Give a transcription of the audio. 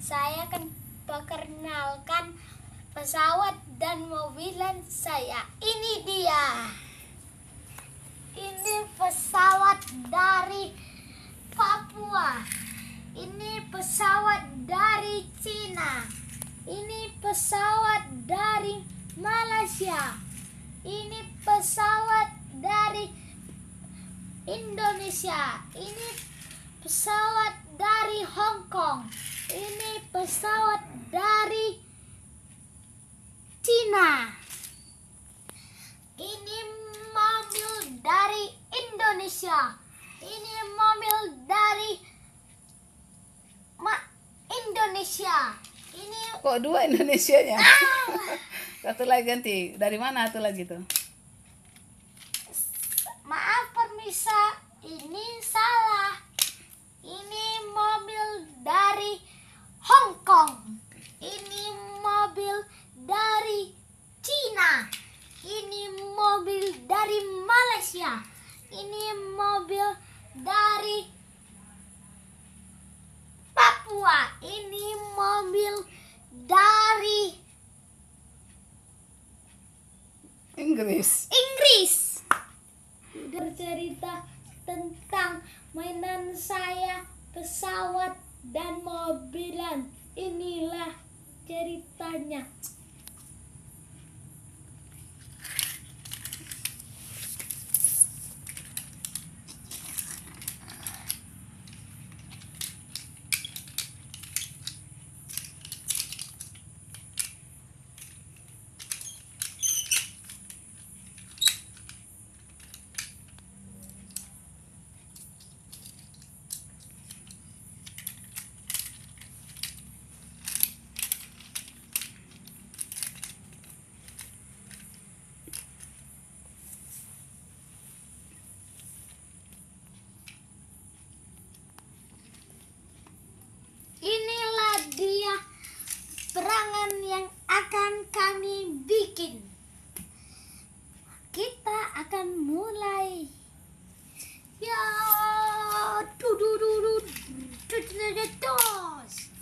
saya akan perkenalkan pesawat dan mobilan saya. Ini dia. Ini pesawat dari Papua. Ini pesawat dari Cina. Ini pesawat dari Malaysia. Ini pesawat dari Indonesia. Ini pesawat dari Hong Kong. Ini pesawat dari Cina. Ini mobil dari Indonesia. Ini mobil dari Indonesia. Ini kok dua Indonesianya? Satu lagi ganti. Dari mana satu lagi tuh? maaf permisa, ini salah. Ini mobil dari Hong Kong. Ini mobil dari Cina. Ini mobil dari Malaysia. Ini mobil dari Papua. Ini mobil dari Inggris. Bercerita tentang mainan saya, pesawat dan mobilan. Inilah ceritanya. Inilah dia perangan yang akan kami bikin. Kita akan mulai. Ya, tos.